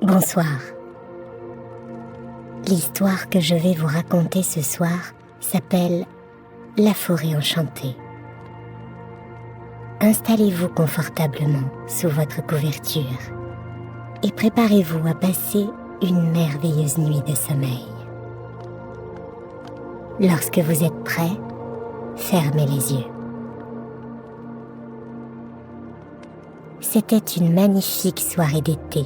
Bonsoir. L'histoire que je vais vous raconter ce soir s'appelle « La forêt enchantée ». Installez-vous confortablement sous votre couverture et préparez-vous à passer une merveilleuse nuit de sommeil. Lorsque vous êtes prêts, fermez les yeux. C'était une magnifique soirée d'été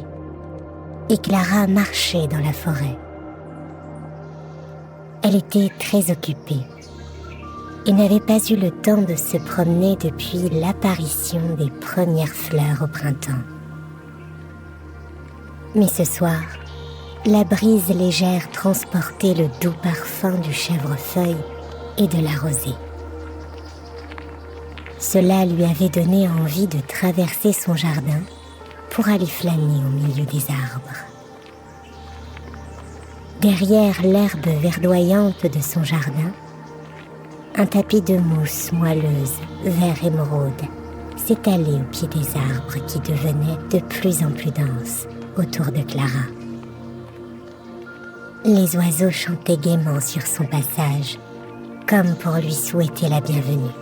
et Clara marchait dans la forêt. Elle était très occupée et n'avait pas eu le temps de se promener depuis l'apparition des premières fleurs au printemps. Mais ce soir, la brise légère transportait le doux parfum du chèvrefeuille et de la rosée. Cela lui avait donné envie de traverser son jardin pour aller flâner au milieu des arbres. Derrière l'herbe verdoyante de son jardin, un tapis de mousse moelleuse, vert émeraude, s'étalait au pied des arbres qui devenaient de plus en plus denses autour de Clara. Les oiseaux chantaient gaiement sur son passage, comme pour lui souhaiter la bienvenue.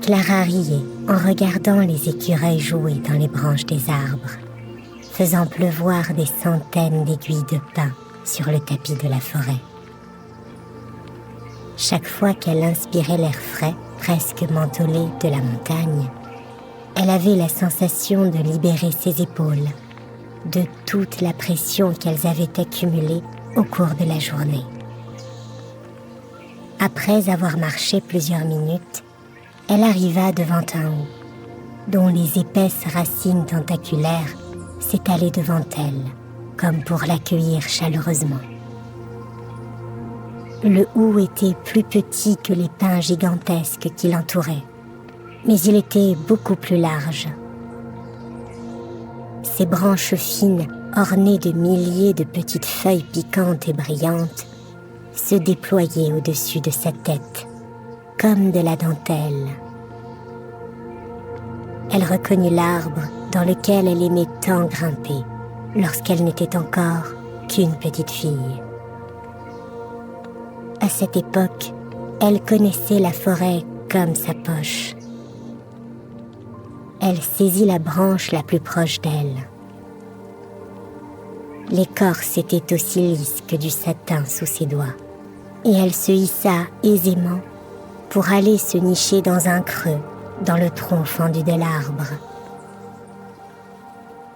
Clara riait en regardant les écureuils jouer dans les branches des arbres, faisant pleuvoir des centaines d'aiguilles de pin sur le tapis de la forêt. Chaque fois qu'elle inspirait l'air frais, presque mentholé de la montagne, elle avait la sensation de libérer ses épaules de toute la pression qu'elles avaient accumulée au cours de la journée. Après avoir marché plusieurs minutes, elle arriva devant un haut, dont les épaisses racines tentaculaires s'étalaient devant elle, comme pour l'accueillir chaleureusement. Le hou était plus petit que les pins gigantesques qui l'entouraient, mais il était beaucoup plus large. Ses branches fines, ornées de milliers de petites feuilles piquantes et brillantes, se déployaient au-dessus de sa tête, comme de la dentelle. Elle reconnut l'arbre dans lequel elle aimait tant grimper, lorsqu'elle n'était encore qu'une petite fille. À cette époque, elle connaissait la forêt comme sa poche. Elle saisit la branche la plus proche d'elle. L'écorce était aussi lisse que du satin sous ses doigts, et elle se hissa aisément pour aller se nicher dans un creux dans le tronc fendu de l'arbre.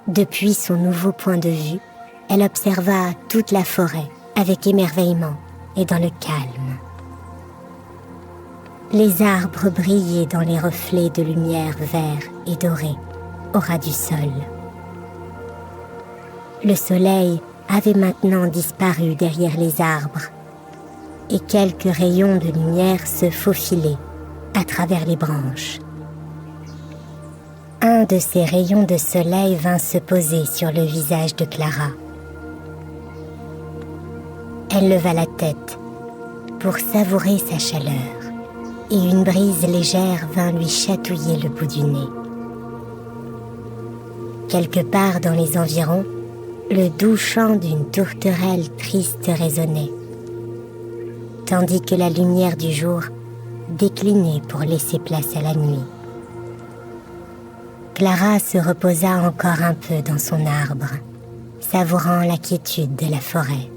Depuis son nouveau point de vue, elle observa toute la forêt avec émerveillement et dans le calme. Les arbres brillaient dans les reflets de lumière vert et dorée au ras du sol. Le soleil avait maintenant disparu derrière les arbres et quelques rayons de lumière se faufilaient à travers les branches. Un de ces rayons de soleil vint se poser sur le visage de Clara. Elle leva la tête pour savourer sa chaleur et une brise légère vint lui chatouiller le bout du nez. Quelque part dans les environs, le doux chant d'une tourterelle triste résonnait, tandis que la lumière du jour déclinait pour laisser place à la nuit. Clara se reposa encore un peu dans son arbre, savourant la quiétude de la forêt.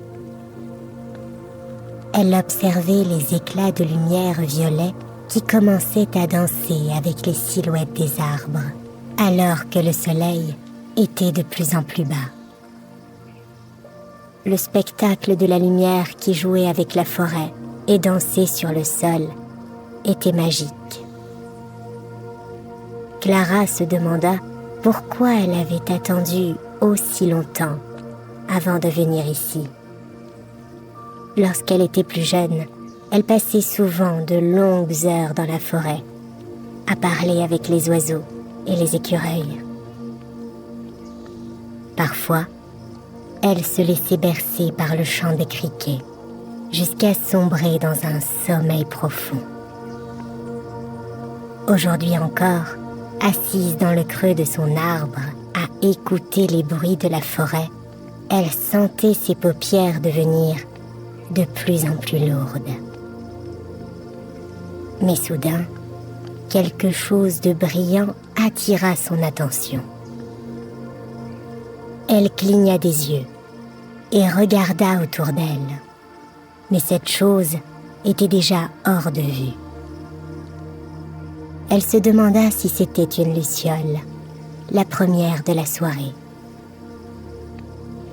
Elle observait les éclats de lumière violet qui commençaient à danser avec les silhouettes des arbres, alors que le soleil était de plus en plus bas. Le spectacle de la lumière qui jouait avec la forêt et dansait sur le sol était magique. Clara se demanda pourquoi elle avait attendu aussi longtemps avant de venir ici. Lorsqu'elle était plus jeune, elle passait souvent de longues heures dans la forêt, à parler avec les oiseaux et les écureuils. Parfois, elle se laissait bercer par le chant des criquets, jusqu'à sombrer dans un sommeil profond. Aujourd'hui encore, assise dans le creux de son arbre, à écouter les bruits de la forêt, elle sentait ses paupières devenir de plus en plus lourdes. Mais soudain, quelque chose de brillant attira son attention. Elle cligna des yeux et regarda autour d'elle. Mais cette chose était déjà hors de vue. Elle se demanda si c'était une luciole, la première de la soirée.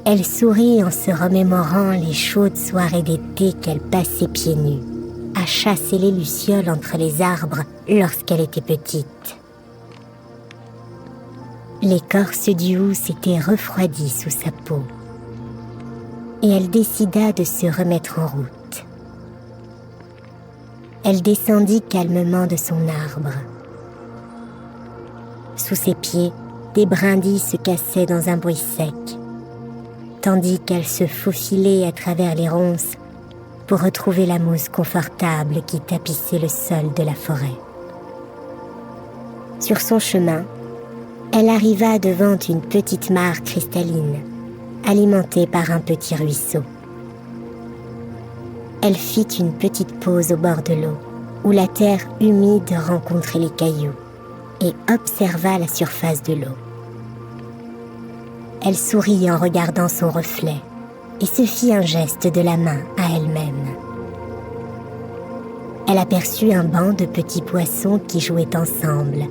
Elle sourit en se remémorant les chaudes soirées d'été qu'elle passait pieds nus, à chasser les lucioles entre les arbres lorsqu'elle était petite. L'écorce du hou s'était refroidie sous sa peau, et elle décida de se remettre en route. Elle descendit calmement de son arbre. Sous ses pieds, des brindilles se cassaient dans un bruit sec, tandis qu'elle se faufilait à travers les ronces pour retrouver la mousse confortable qui tapissait le sol de la forêt. Sur son chemin, elle arriva devant une petite mare cristalline, alimentée par un petit ruisseau. Elle fit une petite pause au bord de l'eau, où la terre humide rencontrait les cailloux, et observa la surface de l'eau. Elle sourit en regardant son reflet, et se fit un geste de la main à elle-même. Elle aperçut un banc de petits poissons qui jouaient ensemble,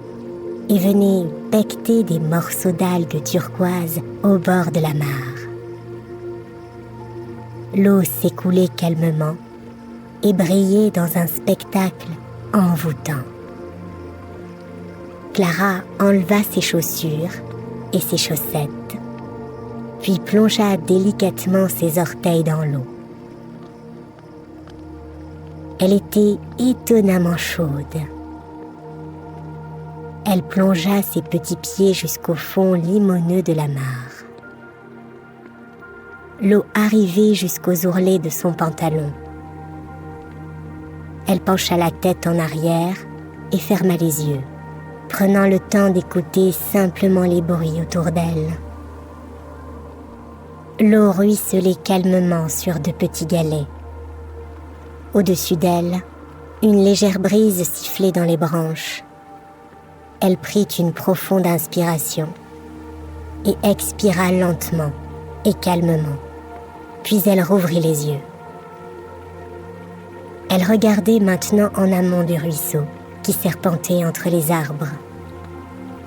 et venaient becqueter des morceaux d'algues turquoises au bord de la mare. L'eau s'écoulait calmement et brillait dans un spectacle envoûtant. Clara enleva ses chaussures et ses chaussettes, puis plongea délicatement ses orteils dans l'eau. Elle était étonnamment chaude. Elle plongea ses petits pieds jusqu'au fond limoneux de la mare. L'eau arrivait jusqu'aux ourlets de son pantalon. Elle pencha la tête en arrière et ferma les yeux, prenant le temps d'écouter simplement les bruits autour d'elle. L'eau ruisselait calmement sur de petits galets. Au-dessus d'elle, une légère brise sifflait dans les branches. Elle prit une profonde inspiration et expira lentement et calmement. Puis elle rouvrit les yeux. Elle regardait maintenant en amont du ruisseau qui serpentait entre les arbres.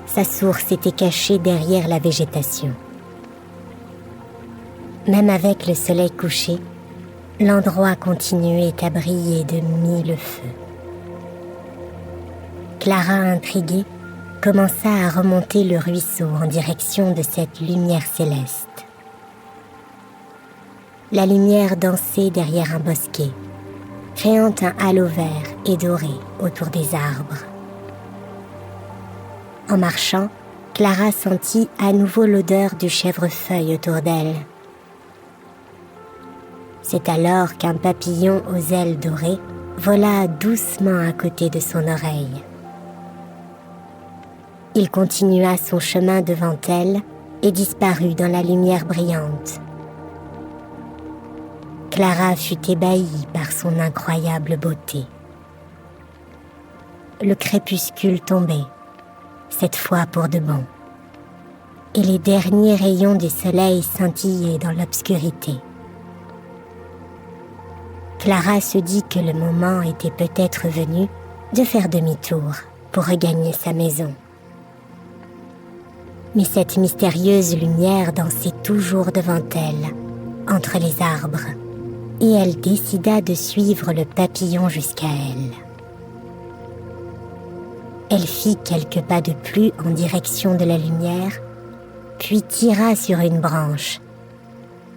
Sa source était cachée derrière la végétation. Même avec le soleil couché, l'endroit continuait à briller de mille feux. Clara, intriguée, commença à remonter le ruisseau en direction de cette lumière céleste. La lumière dansait derrière un bosquet, créant un halo vert et doré autour des arbres. En marchant, Clara sentit à nouveau l'odeur du chèvrefeuille autour d'elle. C'est alors qu'un papillon aux ailes dorées vola doucement à côté de son oreille. Il continua son chemin devant elle et disparut dans la lumière brillante. Clara fut ébahie par son incroyable beauté. Le crépuscule tombait, cette fois pour de bon, et les derniers rayons du soleil scintillaient dans l'obscurité. Clara se dit que le moment était peut-être venu de faire demi-tour pour regagner sa maison. Mais cette mystérieuse lumière dansait toujours devant elle, entre les arbres, et elle décida de suivre le papillon jusqu'à elle. Elle fit quelques pas de plus en direction de la lumière, puis tira sur une branche,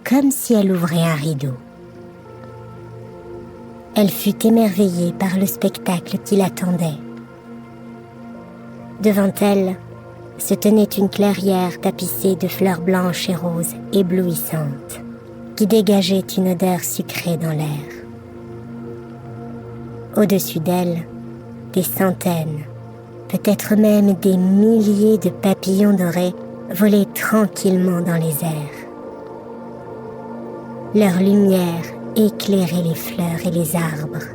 comme si elle ouvrait un rideau. Elle fut émerveillée par le spectacle qui l'attendait. Devant elle se tenait une clairière tapissée de fleurs blanches et roses éblouissantes, qui dégageait une odeur sucrée dans l'air. Au-dessus d'elle, des centaines, peut-être même des milliers de papillons dorés volaient tranquillement dans les airs. Leur lumière éclairait les fleurs et les arbres.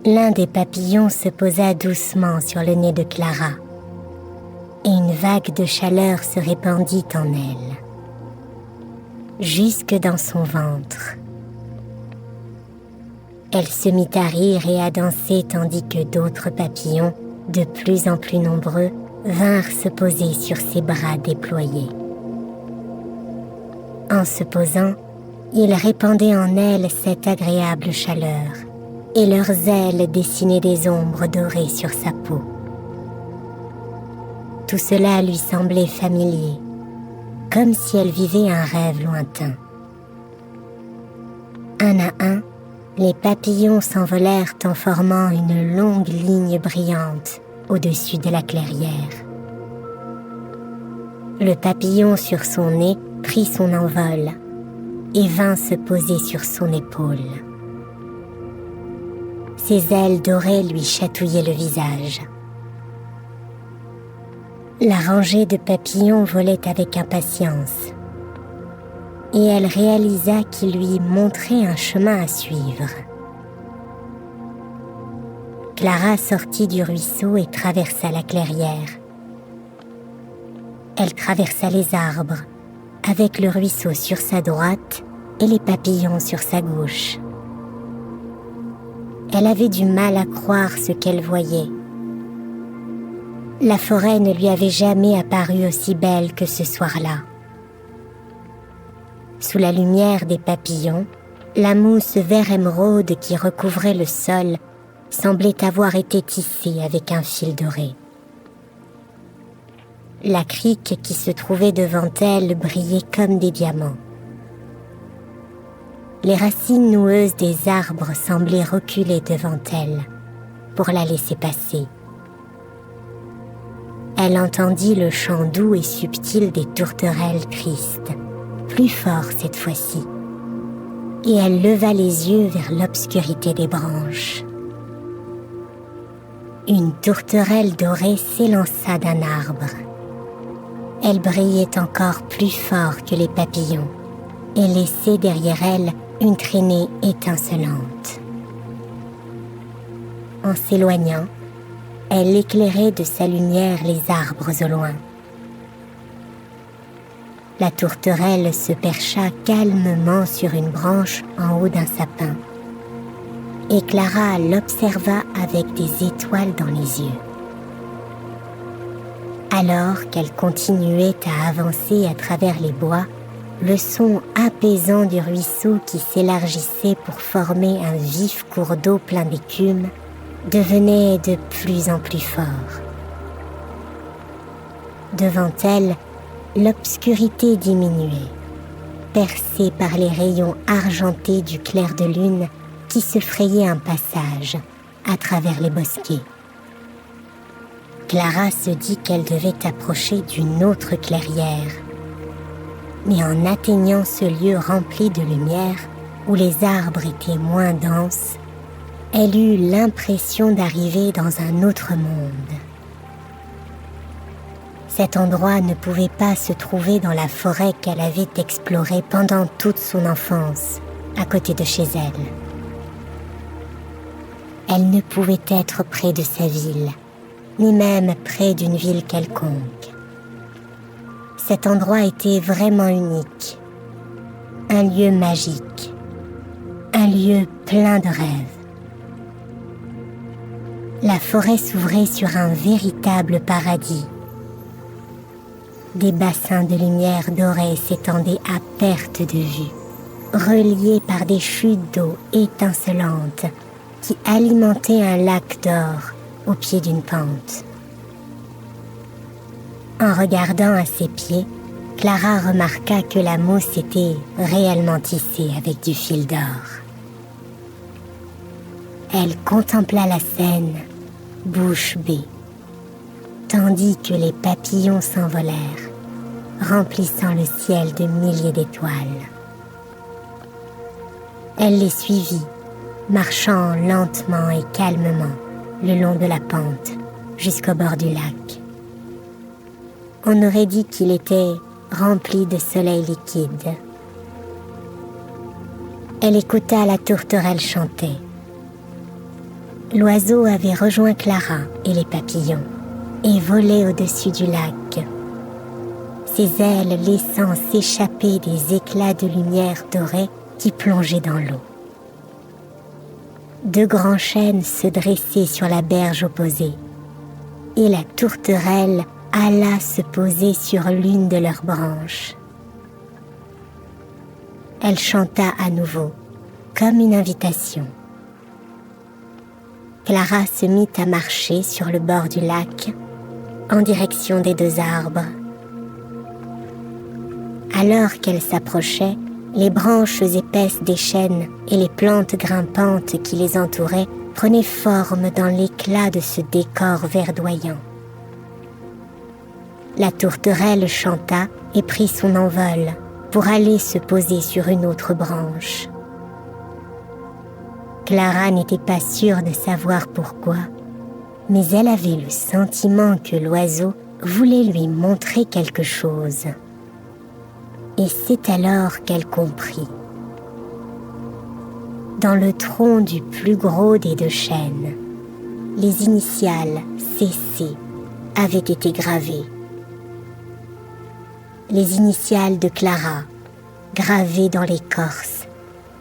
L'un des papillons se posa doucement sur le nez de Clara, et une vague de chaleur se répandit en elle, jusque dans son ventre. Elle se mit à rire et à danser tandis que d'autres papillons, de plus en plus nombreux, vinrent se poser sur ses bras déployés. En se posant, ils répandaient en elle cette agréable chaleur, et leurs ailes dessinaient des ombres dorées sur sa peau. Tout cela lui semblait familier, comme si elle vivait un rêve lointain. Un à un, les papillons s'envolèrent en formant une longue ligne brillante au-dessus de la clairière. Le papillon sur son nez prit son envol et vint se poser sur son épaule. Ses ailes dorées lui chatouillaient le visage. La rangée de papillons volait avec impatience, et elle réalisa qu'il lui montrait un chemin à suivre. Clara sortit du ruisseau et traversa la clairière. Elle traversa les arbres, avec le ruisseau sur sa droite et les papillons sur sa gauche. Elle avait du mal à croire ce qu'elle voyait. La forêt ne lui avait jamais apparu aussi belle que ce soir-là. Sous la lumière des papillons, la mousse vert émeraude qui recouvrait le sol semblait avoir été tissée avec un fil doré. La crique qui se trouvait devant elle brillait comme des diamants. Les racines noueuses des arbres semblaient reculer devant elle pour la laisser passer. Elle entendit le chant doux et subtil des tourterelles tristes, plus fort cette fois-ci, et elle leva les yeux vers l'obscurité des branches. Une tourterelle dorée s'élança d'un arbre. Elle brillait encore plus fort que les papillons et laissait derrière elle une traînée étincelante. En s'éloignant, elle éclairait de sa lumière les arbres au loin. La tourterelle se percha calmement sur une branche en haut d'un sapin, et Clara l'observa avec des étoiles dans les yeux. Alors qu'elle continuait à avancer à travers les bois, le son apaisant du ruisseau qui s'élargissait pour former un vif cours d'eau plein d'écume devenait de plus en plus fort. Devant elle, l'obscurité diminuait, percée par les rayons argentés du clair de lune qui se frayait un passage à travers les bosquets. Clara se dit qu'elle devait approcher d'une autre clairière. Mais en atteignant ce lieu rempli de lumière, où les arbres étaient moins denses, elle eut l'impression d'arriver dans un autre monde. Cet endroit ne pouvait pas se trouver dans la forêt qu'elle avait explorée pendant toute son enfance, à côté de chez elle. Elle ne pouvait être près de sa ville, ni même près d'une ville quelconque. Cet endroit était vraiment unique, un lieu magique, un lieu plein de rêves. La forêt s'ouvrait sur un véritable paradis. Des bassins de lumière dorée s'étendaient à perte de vue, reliés par des chutes d'eau étincelantes qui alimentaient un lac d'or au pied d'une pente. En regardant à ses pieds, Clara remarqua que la mousse était réellement tissée avec du fil d'or. Elle contempla la scène, bouche bée, tandis que les papillons s'envolèrent, remplissant le ciel de milliers d'étoiles. Elle les suivit, marchant lentement et calmement le long de la pente jusqu'au bord du lac. On aurait dit qu'il était rempli de soleil liquide. Elle écouta la tourterelle chanter. L'oiseau avait rejoint Clara et les papillons et volait au-dessus du lac, ses ailes laissant s'échapper des éclats de lumière dorée qui plongeaient dans l'eau. Deux grands chênes se dressaient sur la berge opposée, et la tourterelle alla se poser sur l'une de leurs branches. Elle chanta à nouveau, comme une invitation. Clara se mit à marcher sur le bord du lac, en direction des deux arbres. Alors qu'elle s'approchait, les branches épaisses des chênes et les plantes grimpantes qui les entouraient prenaient forme dans l'éclat de ce décor verdoyant. La tourterelle chanta et prit son envol pour aller se poser sur une autre branche. Clara n'était pas sûre de savoir pourquoi, mais elle avait le sentiment que l'oiseau voulait lui montrer quelque chose. Et c'est alors qu'elle comprit. Dans le tronc du plus gros des deux chênes, les initiales CC avaient été gravées. Les initiales de Clara, gravées dans l'écorce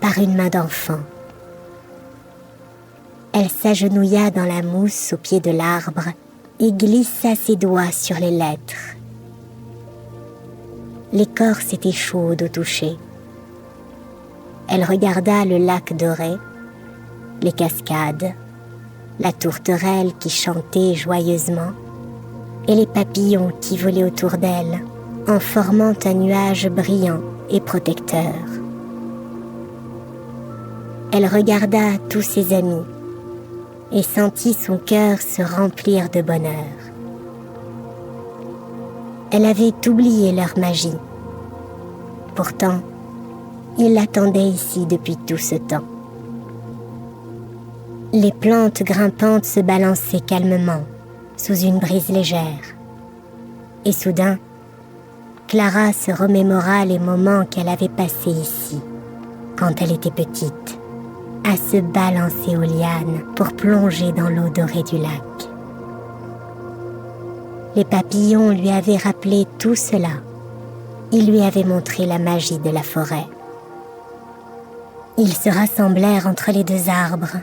par une main d'enfant. Elle s'agenouilla dans la mousse au pied de l'arbre et glissa ses doigts sur les lettres. L'écorce était chaude au toucher. Elle regarda le lac doré, les cascades, la tourterelle qui chantait joyeusement et les papillons qui volaient autour d'elle en formant un nuage brillant et protecteur. Elle regarda tous ses amis et sentit son cœur se remplir de bonheur. Elle avait oublié leur magie. Pourtant, ils l'attendaient ici depuis tout ce temps. Les plantes grimpantes se balançaient calmement sous une brise légère. Et soudain, Clara se remémora les moments qu'elle avait passés ici, quand elle était petite, à se balancer aux lianes pour plonger dans l'eau dorée du lac. Les papillons lui avaient rappelé tout cela. Ils lui avaient montré la magie de la forêt. Ils se rassemblèrent entre les deux arbres,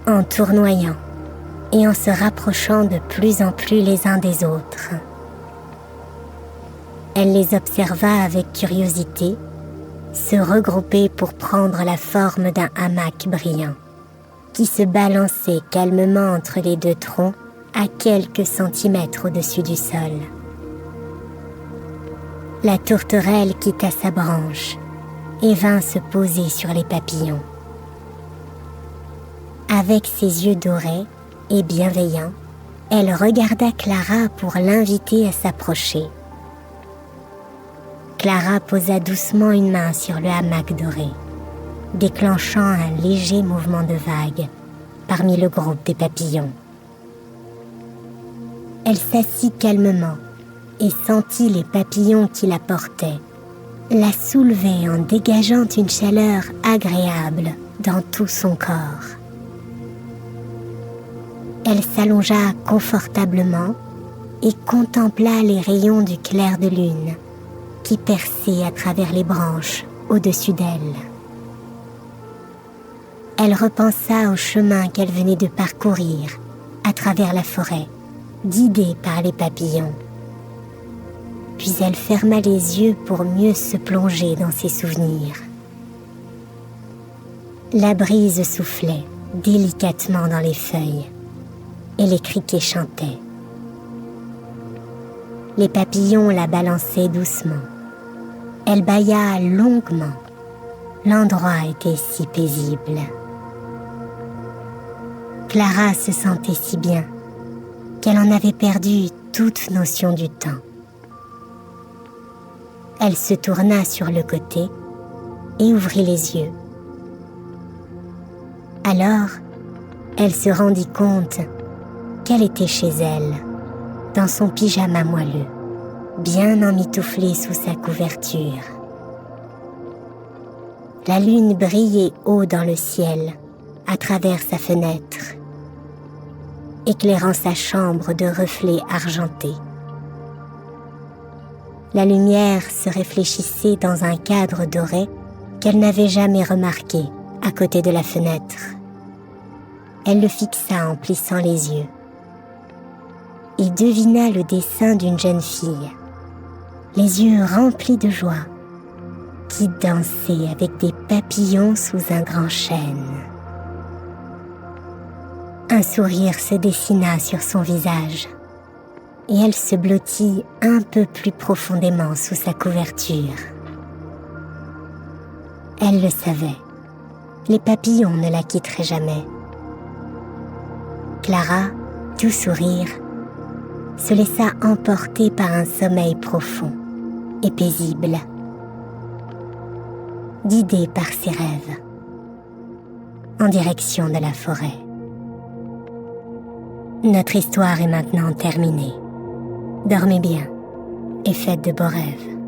en tournoyant et en se rapprochant de plus en plus les uns des autres. Elle les observa avec curiosité, se regrouper pour prendre la forme d'un hamac brillant, qui se balançait calmement entre les deux troncs à quelques centimètres au-dessus du sol. La tourterelle quitta sa branche et vint se poser sur les papillons. Avec ses yeux dorés et bienveillants, elle regarda Clara pour l'inviter à s'approcher. Clara posa doucement une main sur le hamac doré, déclenchant un léger mouvement de vague parmi le groupe des papillons. Elle s'assit calmement et sentit les papillons qui la portaient, la soulever en dégageant une chaleur agréable dans tout son corps. Elle s'allongea confortablement et contempla les rayons du clair de lune qui perçaient à travers les branches au-dessus d'elle. Elle repensa au chemin qu'elle venait de parcourir à travers la forêt, guidée par les papillons. Puis elle ferma les yeux pour mieux se plonger dans ses souvenirs. La brise soufflait délicatement dans les feuilles et les criquets chantaient. Les papillons la balançaient doucement. Elle bâilla longuement. L'endroit était si paisible. Clara se sentait si bien qu'elle en avait perdu toute notion du temps. Elle se tourna sur le côté et ouvrit les yeux. Alors, elle se rendit compte qu'elle était chez elle, dans son pyjama moelleux, bien emmitouflée sous sa couverture. La lune brillait haut dans le ciel, à travers sa fenêtre, éclairant sa chambre de reflets argentés. La lumière se réfléchissait dans un cadre doré qu'elle n'avait jamais remarqué à côté de la fenêtre. Elle le fixa en plissant les yeux et devina le dessin d'une jeune fille, les yeux remplis de joie, qui dansait avec des papillons sous un grand chêne. Un sourire se dessina sur son visage et elle se blottit un peu plus profondément sous sa couverture. Elle le savait, les papillons ne la quitteraient jamais. Clara, tout sourire, se laissa emporter par un sommeil profond et paisible, guidée par ses rêves, en direction de la forêt. Notre histoire est maintenant terminée. Dormez bien et faites de beaux rêves.